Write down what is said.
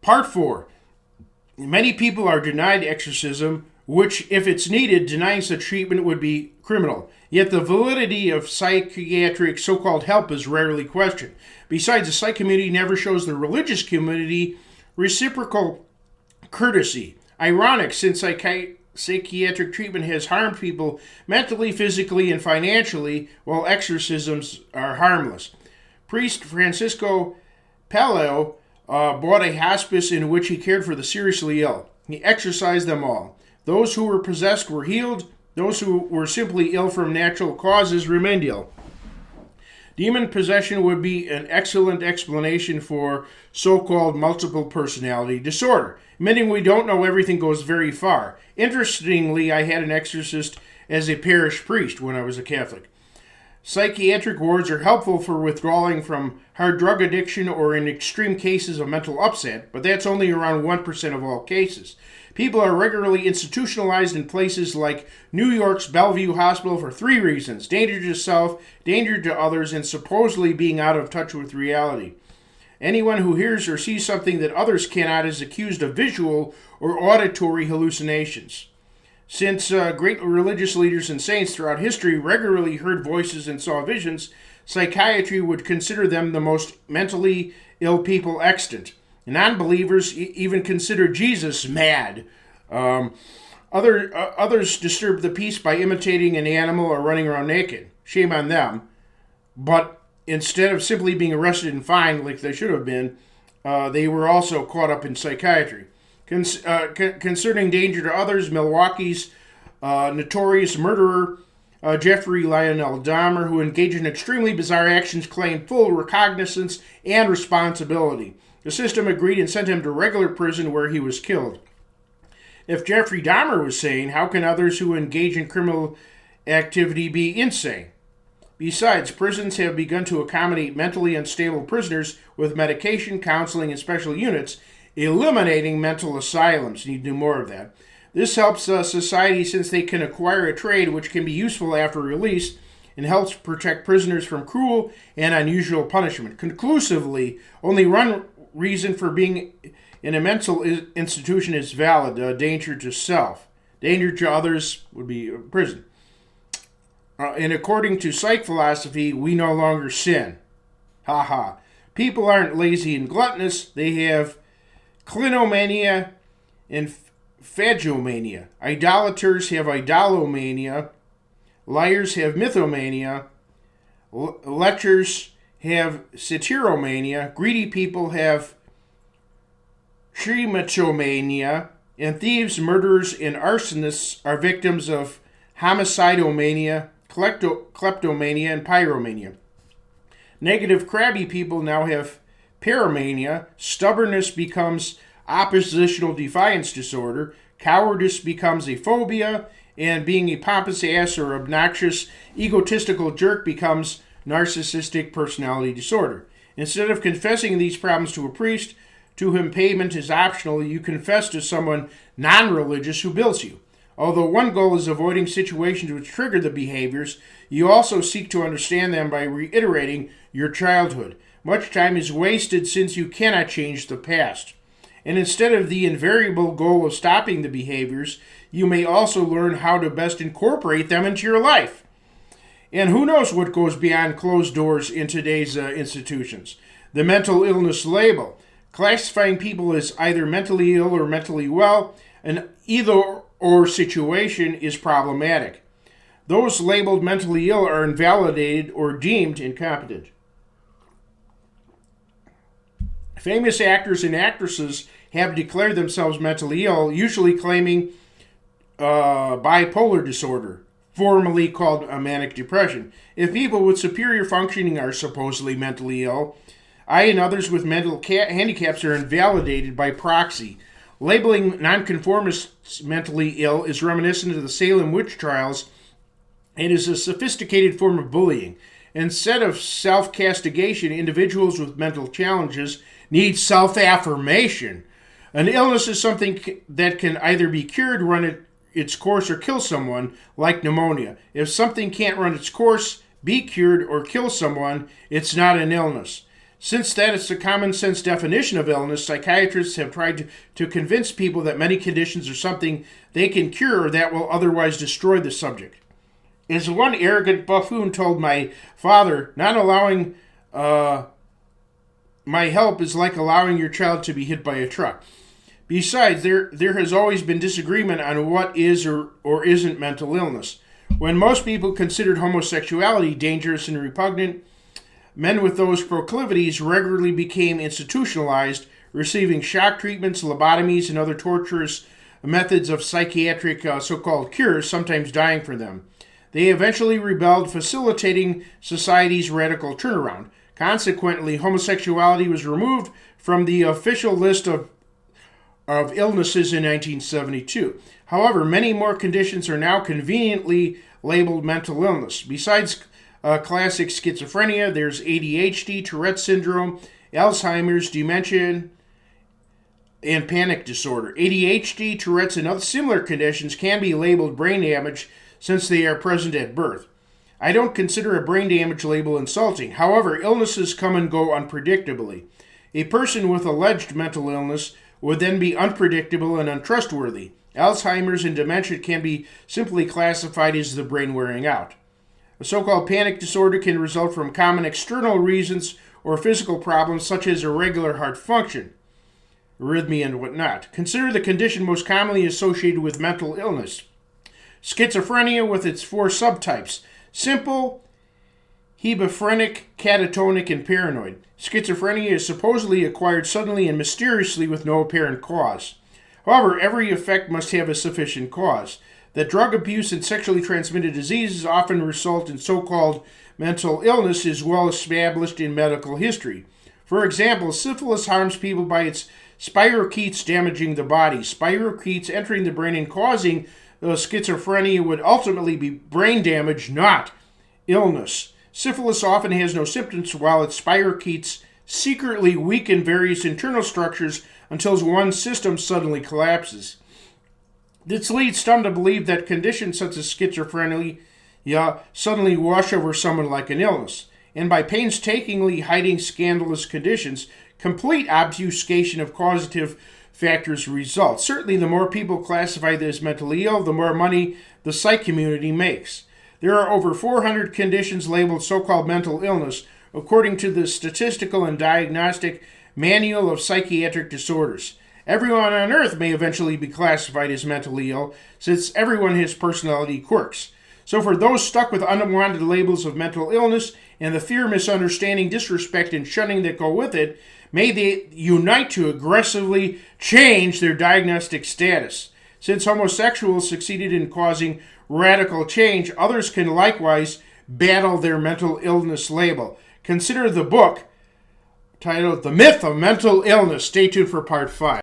Part 4. Many people are denied exorcism, which, if it's needed, denying such treatment would be criminal. Yet the validity of psychiatric so-called help is rarely questioned. Besides, the psych community never shows the religious community reciprocal courtesy. Ironic, since psychiatric treatment has harmed people mentally, physically, and financially, while exorcisms are harmless. Priest Francisco Paleo bought a hospice in which he cared for the seriously ill. He exorcised them all. Those who were possessed were healed. Those who were simply ill from natural causes remained ill. Demon possession would be an excellent explanation for so-called multiple personality disorder. Admitting we don't know everything goes very far. Interestingly, I had an exorcist as a parish priest when I was a Catholic. Psychiatric wards are helpful for withdrawing from hard drug addiction or in extreme cases of mental upset, but that's only around 1% of all cases. People are regularly institutionalized in places like New York's Bellevue Hospital for 3 reasons: danger to self, danger to others, and supposedly being out of touch with reality. Anyone who hears or sees something that others cannot is accused of visual or auditory hallucinations. Since great religious leaders and saints throughout history regularly heard voices and saw visions, psychiatry would consider them the most mentally ill people extant. Non-believers even consider Jesus mad. Others disturb the peace by imitating an animal or running around naked. Shame on them. But instead of simply being arrested and fined like they should have been, they were also caught up in psychiatry. Concerning danger to others, Milwaukee's notorious murderer, Jeffrey Lionel Dahmer, who engaged in extremely bizarre actions, claimed full recognizance and responsibility. The system agreed and sent him to regular prison where he was killed. If Jeffrey Dahmer was sane, how can others who engage in criminal activity be insane? Besides, prisons have begun to accommodate mentally unstable prisoners with medication, counseling, and special units, eliminating mental asylums. You need to do more of that. This helps society since they can acquire a trade which can be useful after release and helps protect prisoners from cruel and unusual punishment. Conclusively, only one reason for being in a mental institution is valid: danger to self. Danger to others would be prison. And according to psych philosophy, we no longer sin. Ha ha. People aren't lazy and gluttonous. They have clinomania and phagomania. Idolaters have idolomania. Liars have mythomania. Lechers have satyromania. Greedy people have trichomania. And thieves, murderers, and arsonists are victims of homicidomania, kleptomania, and pyromania. Negative, crabby people now have paramania. Stubbornness becomes oppositional defiance disorder. Cowardice becomes a phobia. And being a pompous ass or obnoxious, egotistical jerk becomes narcissistic personality disorder. Instead of confessing these problems to a priest, to whom payment is optional, you confess to someone non-religious who bills you. Although one goal is avoiding situations which trigger the behaviors, you also seek to understand them by reiterating your childhood. Much time is wasted since you cannot change the past. And instead of the invariable goal of stopping the behaviors, you may also learn how to best incorporate them into your life. And who knows what goes beyond closed doors in today's institutions. The mental illness label. Classifying people as either mentally ill or mentally well, an either-or situation is problematic. Those labeled mentally ill are invalidated or deemed incompetent. Famous actors and actresses have declared themselves mentally ill, usually claiming bipolar disorder, formerly called a manic depression. If people with superior functioning are supposedly mentally ill, I and others with mental handicaps are invalidated by proxy. Labeling nonconformists mentally ill is reminiscent of the Salem witch trials and is a sophisticated form of bullying. Instead of self-castigation, individuals with mental challenges need self-affirmation. An illness is something that can either be cured, run its course, or kill someone, like pneumonia. If something can't run its course, be cured, or kill someone, it's not an illness. Since that is the common sense definition of illness, psychiatrists have tried to convince people that many conditions are something they can cure or that will otherwise destroy the subject. As one arrogant buffoon told my father, not allowing my help is like allowing your child to be hit by a truck. Besides, there has always been disagreement on what is or isn't mental illness. When most people considered homosexuality dangerous and repugnant, men with those proclivities regularly became institutionalized, receiving shock treatments, lobotomies, and other torturous methods of psychiatric so-called cures, sometimes dying for them. They eventually rebelled, facilitating society's radical turnaround. Consequently, homosexuality was removed from the official list of illnesses in 1972. However, many more conditions are now conveniently labeled mental illness. Besides classic schizophrenia, there's ADHD, Tourette syndrome, Alzheimer's, dementia, and panic disorder. ADHD, Tourette's, and other similar conditions can be labeled brain damage since they are present at birth. I don't consider a brain damage label insulting. However, illnesses come and go unpredictably. A person with alleged mental illness would then be unpredictable and untrustworthy. Alzheimer's and dementia can be simply classified as the brain wearing out. A so-called panic disorder can result from common external reasons or physical problems such as irregular heart function, arrhythmia, and whatnot. Consider the condition most commonly associated with mental illness. Schizophrenia with its 4 subtypes: simple, hebephrenic, catatonic, and paranoid. Schizophrenia is supposedly acquired suddenly and mysteriously with no apparent cause. However, every effect must have a sufficient cause. That drug abuse and sexually transmitted diseases often result in so-called mental illness is well established in medical history. For example, syphilis harms people by its spirochetes damaging the body. Spirochetes entering the brain and causing schizophrenia would ultimately be brain damage, not illness. Syphilis often has no symptoms, while its spirochetes secretly weaken various internal structures until one system suddenly collapses. This leads some to believe that conditions such as schizophrenia suddenly wash over someone like an illness. And by painstakingly hiding scandalous conditions, complete obfuscation of causative factors results. Certainly, the more people classify this as mentally ill, the more money the psych community makes. There are over 400 conditions labeled so-called mental illness, according to the Statistical and Diagnostic Manual of Psychiatric Disorders. Everyone on earth may eventually be classified as mentally ill, since everyone has personality quirks. So for those stuck with unwanted labels of mental illness and the fear, misunderstanding, disrespect, and shunning that go with it, may they unite to aggressively change their diagnostic status. Since homosexuals succeeded in causing radical change, others can likewise battle their mental illness label. Consider the book titled The Myth of Mental Illness. Stay tuned for part 5.